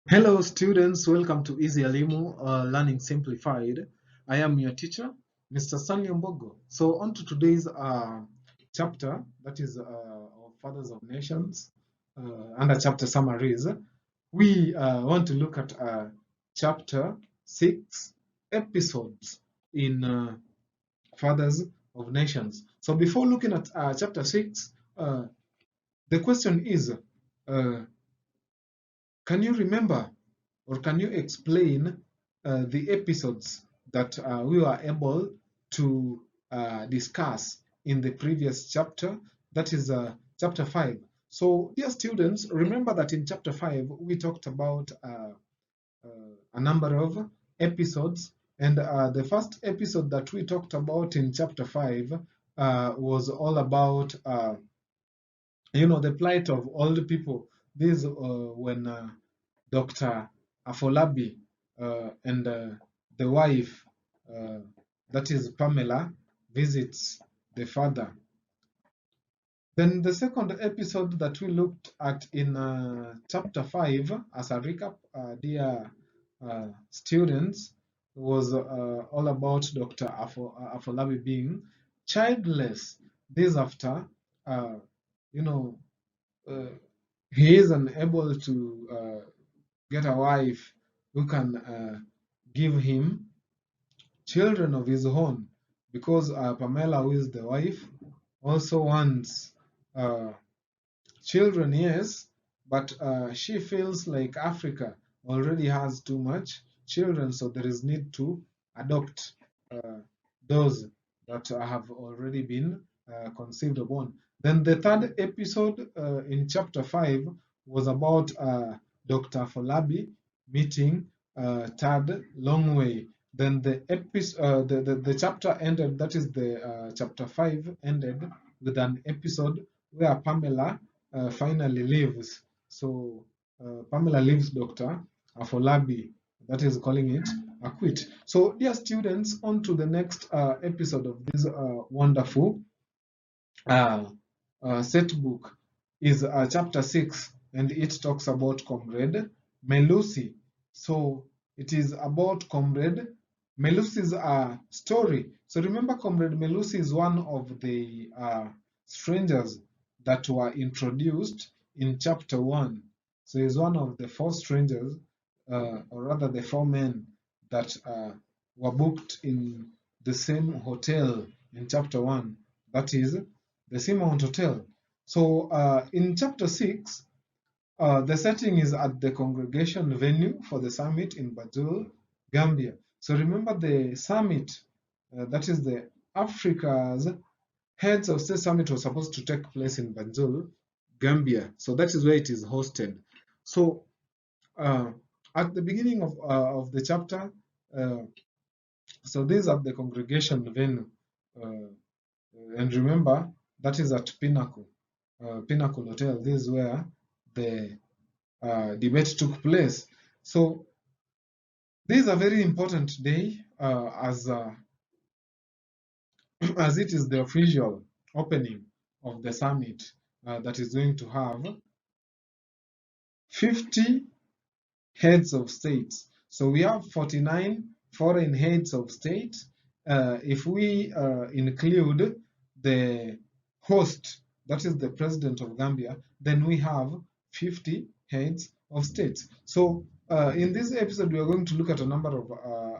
Hello students, welcome to EasyElimu, Learning Simplified. I am your teacher, Mr. Stanley Mbogo. So on to today's chapter, that is of Fathers of Nations, under chapter summaries. We want to look at chapter 6, episodes in Fathers of Nations. So before looking at chapter 6, the question is, can you remember or can you explain the episodes that we were able to discuss in the previous chapter, that is chapter 5. So, dear students, remember that in chapter 5 we talked about a number of episodes, and the first episode that we talked about in chapter 5 was all about the plight of old people. This when Dr. Afolabi and the wife, uh, that is Pamela, visits the father. Then the second episode that we looked at in chapter 5, as a recap, dear students, was all about Dr. Afolabi being childless. This after, uh, you know, uh, he is unable to get a wife who can give him children of his own, because Pamela, who is the wife, also wants uh, children, yes, but she feels like Africa already has too much children, so there is need to adopt uh, those that have already been conceived upon. Then the third episode in chapter 5 was about Dr. Folabi meeting Tad Longway. Then the chapter ended, that is the chapter 5 ended with an episode where Pamela finally leaves. So Pamela leaves Dr. Afolabi, that is calling it a quit. So dear students, on to the next episode of this wonderful uh, set book is chapter 6, and it talks about Comrade Melusi. So it is about Comrade Melusi's story. So remember, Comrade Melusi is one of the strangers that were introduced in chapter 1. So he's one of the four strangers, or rather the four men that were booked in the same hotel in chapter 1. That is the Seamount Hotel. So in chapter 6, the setting is at the congregation venue for the summit in Banjul, Gambia. So remember the summit, that is the Africa's Heads of State Summit, was supposed to take place in Banjul, Gambia. So that is where it is hosted. So uh, at the beginning of the chapter, uh, so these are the congregation venue. And remember, that is at Pinnacle Hotel. This is where the debate took place. So this is a very important day as it is the official opening of the summit that is going to have 50 heads of states. So we have 49 foreign heads of state. If we include the host, that is the president of Gambia, then we have 50 heads of states. So in this episode, we are going to look at a number of,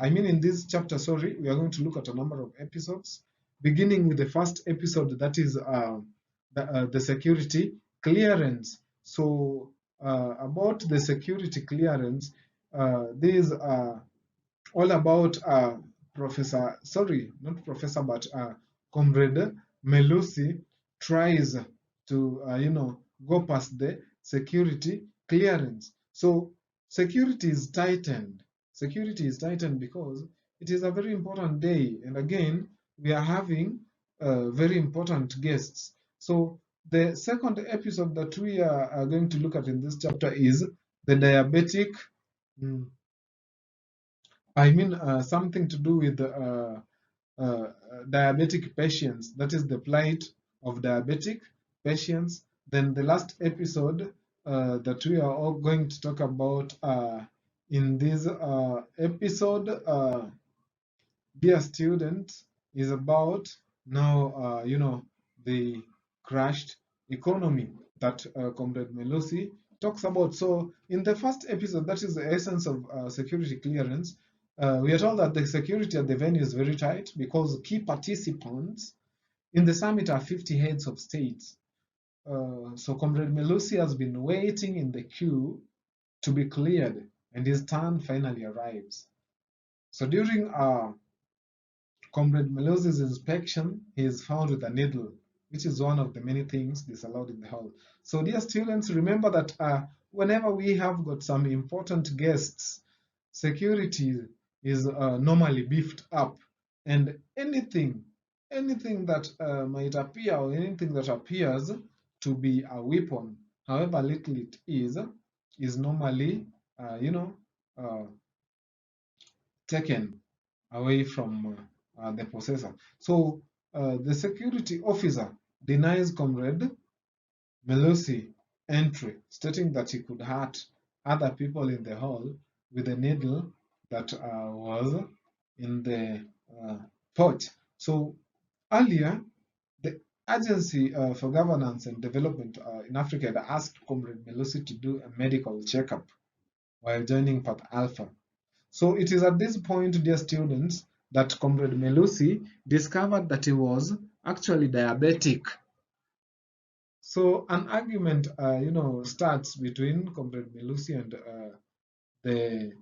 in this chapter, sorry, we are going to look at a number of episodes, beginning with the first episode, that is the security clearance. So about the security clearance, these are all about Professor, sorry, not Professor, but Comrade Melusi tries to, go past the security clearance. So security is tightened. Security is tightened because it is a very important day. And again, we are having very important guests. So the second episode that we are going to look at in this chapter is the diabetic, mm, something to do with diabetic patients. That is the plight of diabetic patients. Then the last episode that we are all going to talk about in this episode, dear students, is about now, the crashed economy that Comrade Melosi talks about. So, in the first episode, that is the essence of security clearance. We are told that the security at the venue is very tight because key participants in the summit are 50 heads of states. So Comrade Melusi has been waiting in the queue to be cleared, and his turn finally arrives. So during Comrade Melusi's inspection, he is found with a needle, which is one of the many things disallowed in the hall. So dear students, remember that whenever we have got some important guests, security is normally beefed up, and anything that might appear or anything that appears to be a weapon, however little it is normally uh, taken away from the possessor. So the security officer denies Comrade Melusi entry, stating that he could hurt other people in the hall with a needle that was in the uh, porch. So earlier, the Agency for Governance and Development in Africa had asked Comrade Melusi to do a medical checkup while joining Path Alpha. So it is at this point, dear students, that Comrade Melusi discovered that he was actually diabetic. So an argument, starts between Comrade Melusi and the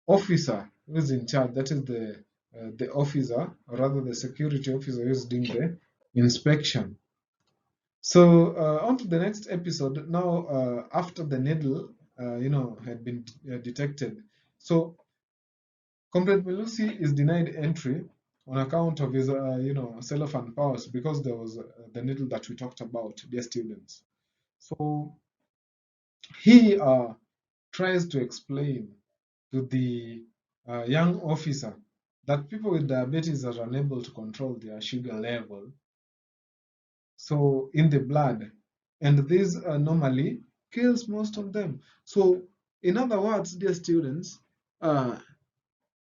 officer who is in charge. That is the officer, or rather the security officer who is doing the inspection. So on to the next episode. Now, after the needle, had been detected, so Comrade Melusi is denied entry on account of his, cellophane powers because there was the needle that we talked about, dear students. So he tries to explain to the young officer that people with diabetes are unable to control their sugar level, so in the blood, and this normally kills most of them. So, in other words, dear students, uh,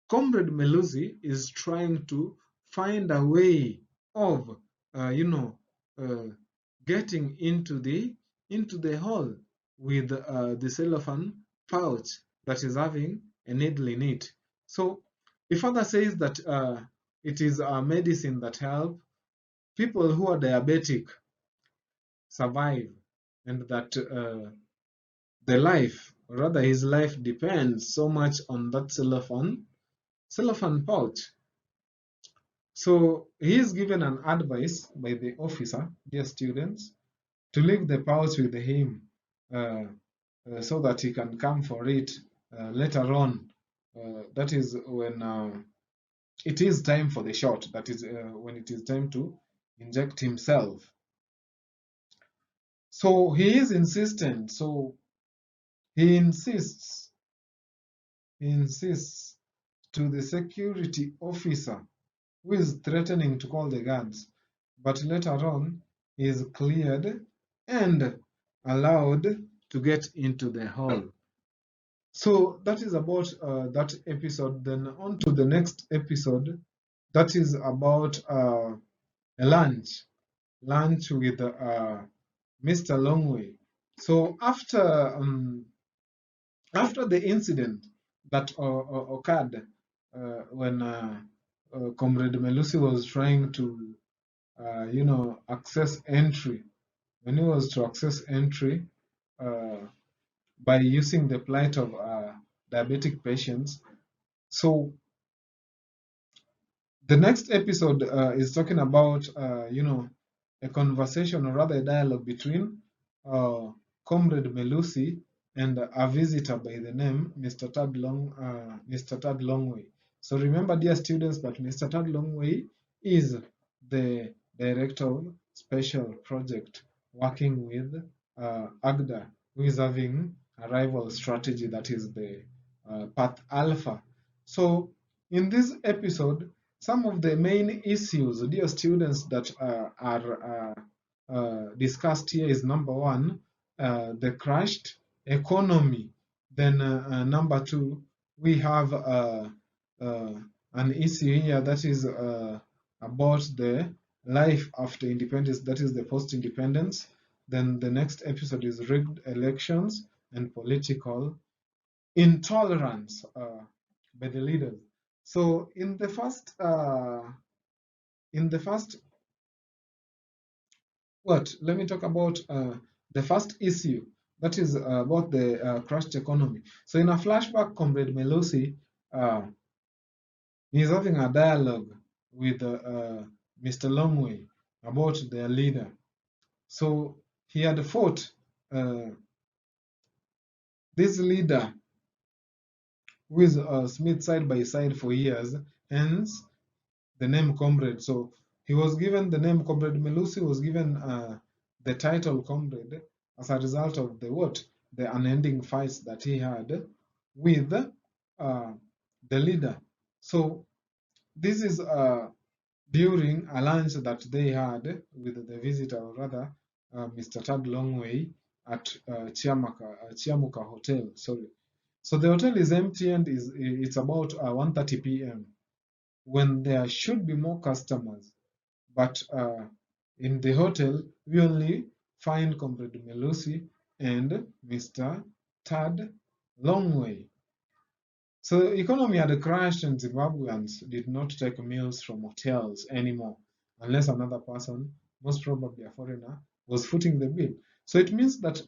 Comrade Melusi is trying to find a way of, uh, you know, uh, getting into the hole with the cellophane pouch that is having a needle in it. So he further says that it is a medicine that help people who are diabetic survive, and that the life, or rather his life, depends so much on that cellophane pouch. So he is given an advice by the officer, dear students, to leave the pouch with him uh, so that he can come for it later on. That is when it is time for the shot. That is when it is time to inject himself. So he is insistent. So he insists, he insists to the security officer who is threatening to call the guards, but later on he is cleared and allowed to get into the hall. So that is about that episode. Then on to the next episode, that is about a lunch with Mr. Longway. So after the incident that occurred when Comrade Melusi was trying to, access entry, when he was to access entry uh, by using the plight of diabetic patients. So the next episode is talking about, a conversation, or rather a dialogue between uh, Comrade Melusi and a visitor by the name Mr. Tad Longway. So remember, dear students, that Mr. Tad Longway is the director of special project working with AGDA, who is having a rival strategy, that is the Path Alpha. So in this episode, some of the main issues, dear students, that are discussed here is number one, the crashed economy. Then number 2, we have an issue here that is about the life after independence, that is the post-independence. Then the next episode is rigged elections and political intolerance by the leaders. So in the first let me talk about the first issue, that is about the crashed economy. So in a flashback, Comrade Melusi is having a dialogue with Mr. Longway about their leader. So he had fought this leader with Smith side by side for years, hence the name Comrade. So he was given the name Comrade Melusi, was given the title Comrade as a result of the unending fights that he had with the leader. So this is during a lunch that they had with the visitor, or rather Mr. Tad Longway at Chiamuka Hotel. Sorry. So the hotel is empty and it's about 1:30 p.m. when there should be more customers. But in the hotel, we only find Comrade Melusi and Mr. Tad Longway. So economy had crashed and Zimbabweans did not take meals from hotels anymore, unless another person, most probably a foreigner, was footing the bill. So it means that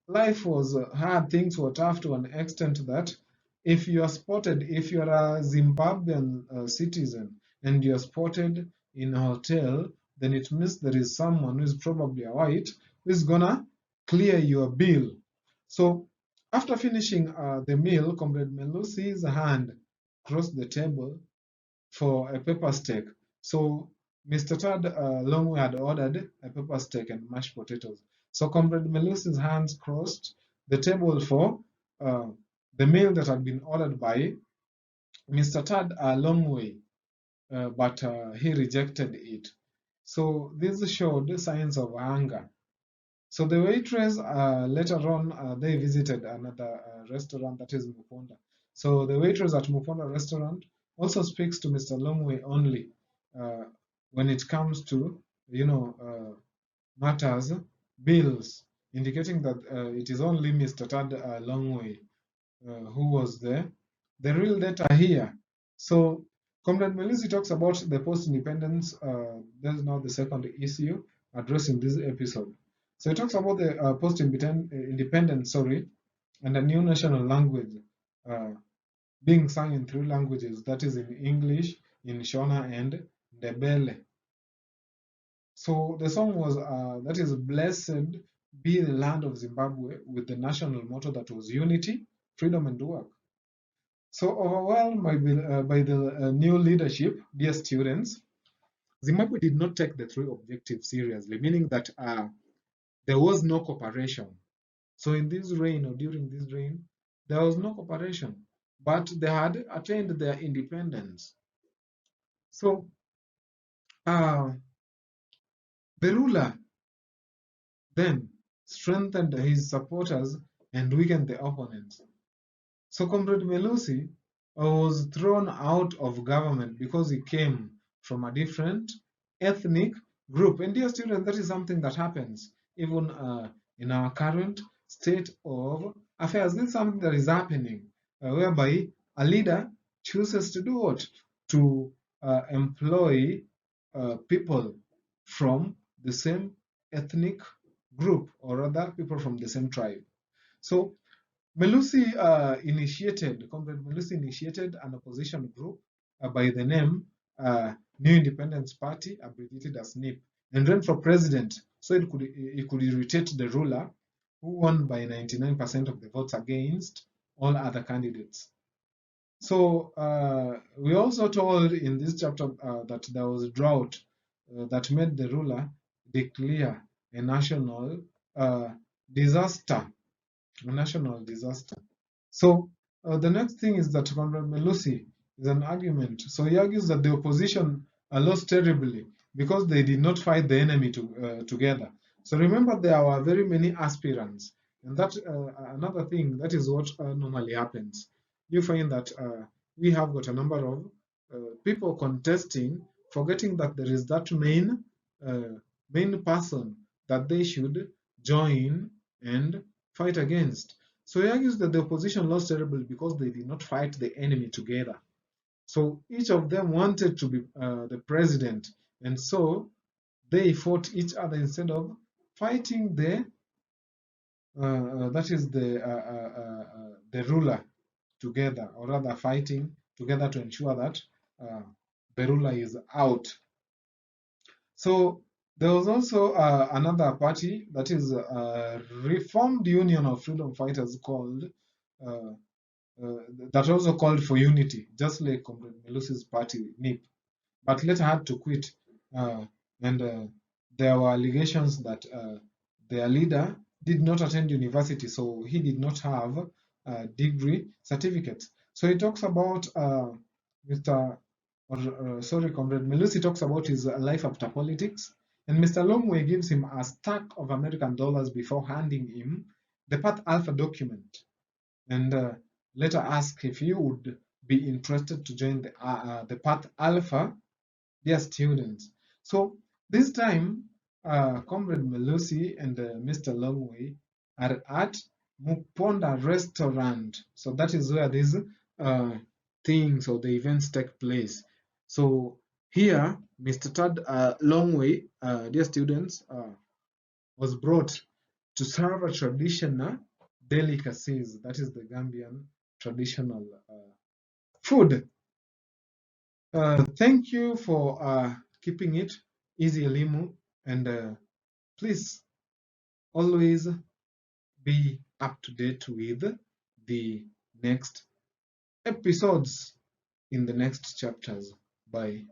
life was hard, things were tough to an extent that if you are spotted, if you are a Zimbabwean citizen and you are spotted in a hotel, then it means there is someone who is probably a white who is gonna clear your bill. So after finishing the meal, Comrade Melusi's hand crossed the table for a pepper steak. So Mr. Tad Longway had ordered a pepper steak and mashed potatoes. So Comrade Melusi's hands crossed the table for the meal that had been ordered by Mr. Tad Longway, but he rejected it. So this showed signs of anger. So the waitress later on they visited another restaurant, that is Muponda. So the waitress at Muponda restaurant also speaks to Mr. Longway only when it comes to matters bills, indicating that it is only Mr. Tad Longway who was the real data here. So Comrade Melisi talks about the post-independence. That is now the second issue addressed in this episode. So it talks about the post-independence, and a new national language being sung in 3 languages, that is in English, in Shona, and Ndebele. So the song was, that is, Blessed be the land of Zimbabwe, with the national motto that was unity, freedom, and work. So overwhelmed by the new leadership, dear students, Zimbabwe did not take the 3 objectives seriously, meaning that there was no cooperation. So in this reign, or during this reign, there was no cooperation, but they had attained their independence. So the ruler then strengthened his supporters and weakened the opponents. So Comrade Melusi was thrown out of government because he came from a different ethnic group. And dear students, that is something that happens even in our current state of affairs. This is something that is happening whereby a leader chooses to do what? To employ people from the same ethnic group, or rather people from the same tribe. So Comrade Melusi initiated an opposition group by the name New Independence Party, abbreviated as NIP, and ran for president so it could irritate the ruler, who won by 99% of the votes against all other candidates. So we also told in this chapter that there was a drought that made the ruler declare a national disaster. So the next thing is that Comrade Melusi is an argument. So he argues that the opposition lost terribly because they did not fight the enemy together. So remember, there were very many aspirants, and that another thing, that is what normally happens. You find that we have got a number of people contesting, forgetting that there is that uh, main person that they should join and fight against. So he argues that the opposition lost terribly because they did not fight the enemy together. So each of them wanted to be the president, and so they fought each other instead of fighting that is the ruler together, or rather fighting together to ensure that uh, the ruler is out. So there was also another party, that is Reformed Union of Freedom Fighters, called uh, that also called for unity, just like Comrade Melusi's party NIP, but later had to quit. And there were allegations that their leader did not attend university, so he did not have degree certificates. So he talks about Mr. Comrade Melusi talks about his life after politics, and Mr. Longway gives him a stack of American dollars before handing him the Path Alpha document, and later ask if he would be interested to join the Path Alpha, dear students. So this time, Comrade Melusi and Mr. Longway are at Muponda restaurant. So that is where these uh, things or the events take place. So here, Mr. Tad Longway, dear students, was brought to serve a traditional delicacies. That is the Gambian traditional food. Thank you for keeping it easy, Elimu, and please always be up to date with the next episodes in the next chapters. Bye.